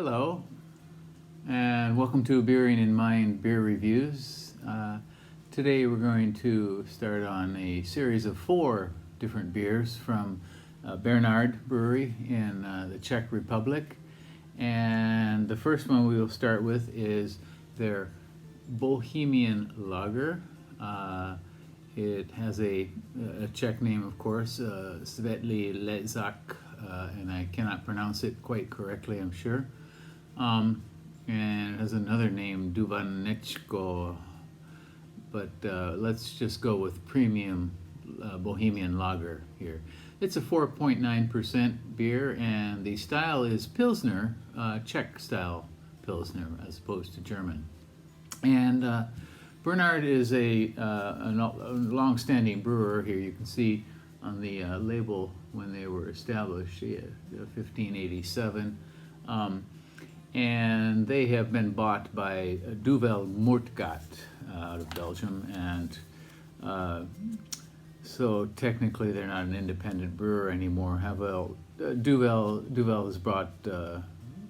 Hello, and welcome to Beering in Mind Beer Reviews. Today we're going to start on a series of 4 different beers from Bernard Brewery in the Czech Republic. And the first one we will start with is their Bohemian Lager. It has a Czech name, of course, Svetli Ležák, and I cannot pronounce it quite correctly, I'm sure. And it has another name, Duvanečko, but let's just go with premium Bohemian Lager here. It's a 4.9% beer, and the style is pilsener, Czech style pilsner as opposed to German. And Bernard is a long-standing brewer here. You can see on the label when they were established, 1587. And they have been bought by Duvel Moortgat out of Belgium, and so technically they're not an independent brewer anymore. Duvel has bought a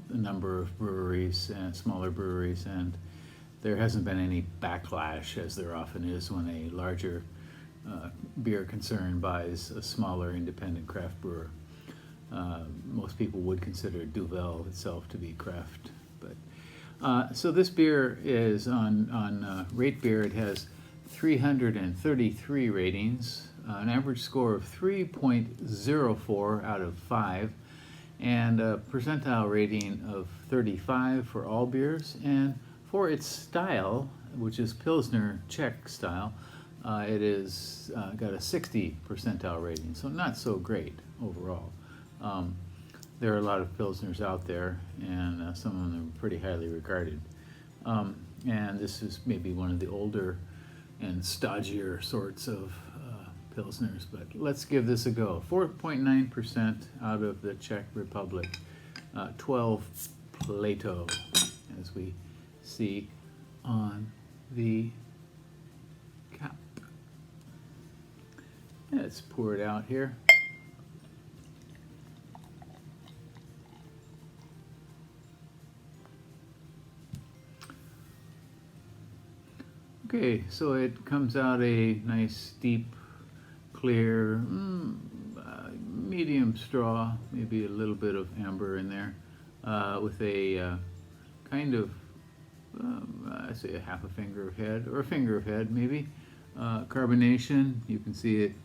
number of breweries and smaller breweries, and there hasn't been any backlash, as there often is when a larger beer concern buys a smaller independent craft brewer. Most people would consider Duvel itself to be craft, but so this beer is on Rate Beer. It has 333 ratings, an average score of 3.04 out of 5, and a percentile rating of 35 for all beers. And for its style, which is Pilsner Czech style, it is got a 60 percentile rating, so not so great overall. There are a lot of Pilsners out there, and some of them are pretty highly regarded. And this is maybe one of the older and stodgier sorts of Pilsners, but let's give this a go. 4.9% out of the Czech Republic, 12 Plato, as we see on the cap. Let's pour it out here. Okay, so it comes out a nice, deep, clear, medium straw, maybe a little bit of amber in there, with a kind of, I say a half a finger of head, or a finger of head maybe. Carbonation, you can see it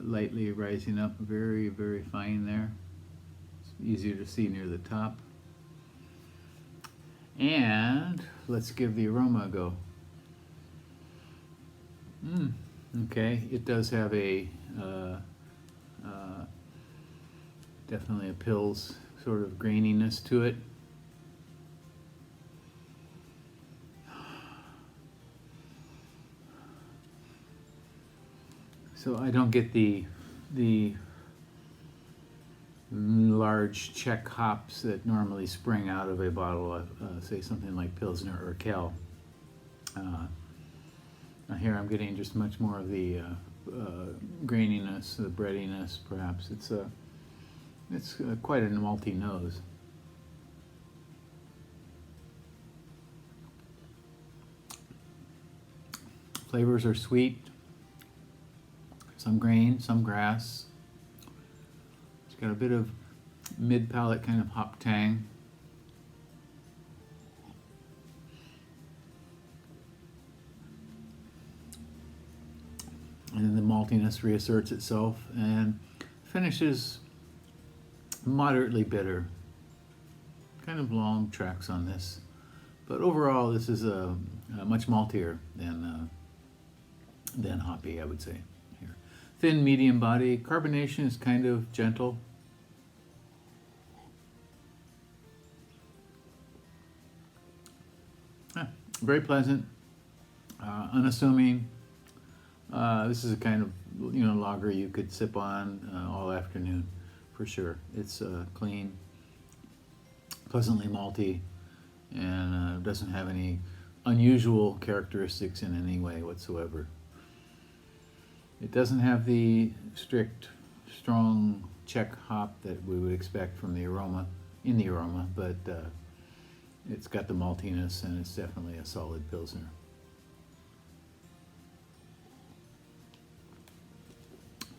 lightly rising up, very, very fine there. It's easier to see near the top. And let's give the aroma a go. Okay, it does have a definitely a Pils sort of graininess to it. So I don't get the large Czech hops that normally spring out of a bottle of, say, something like Pilsner or Kel. Here I'm getting just much more of the graininess, the breadiness, perhaps. It's quite a malty nose. Flavors are sweet, some grain, some grass. It's got a bit of mid-palate kind of hop tang. And then the maltiness reasserts itself and finishes moderately bitter. Kind of long tracks on this, but overall this is a much maltier than hoppy, I would say. Here, thin, medium body. Carbonation is kind of gentle. Very pleasant, unassuming. This is a kind of lager you could sip on all afternoon, for sure. It's clean, pleasantly malty, and doesn't have any unusual characteristics in any way whatsoever. It doesn't have the strict, strong Czech hop that we would expect from the Aroma in the aroma, but it's got the maltiness and it's definitely a solid pilsner.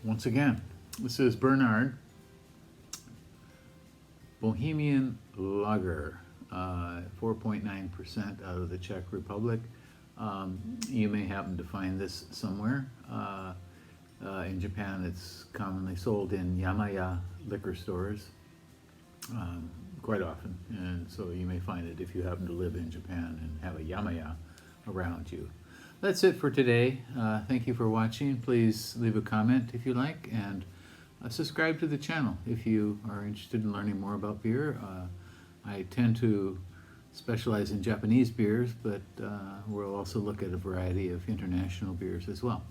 Once again, this is Bernard Bohemian Lager, 4.9% out of the Czech Republic. You may happen to find this somewhere. In Japan, it's commonly sold in Yamaya liquor stores quite often, and so you may find it if you happen to live in Japan and have a Yamaya around you. That's it for today. Thank you for watching. Please leave a comment if you like, and subscribe to the channel if you are interested in learning more about beer. I tend to specialize in Japanese beers, but we'll also look at a variety of international beers as well.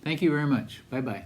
Thank you very much. Bye-bye.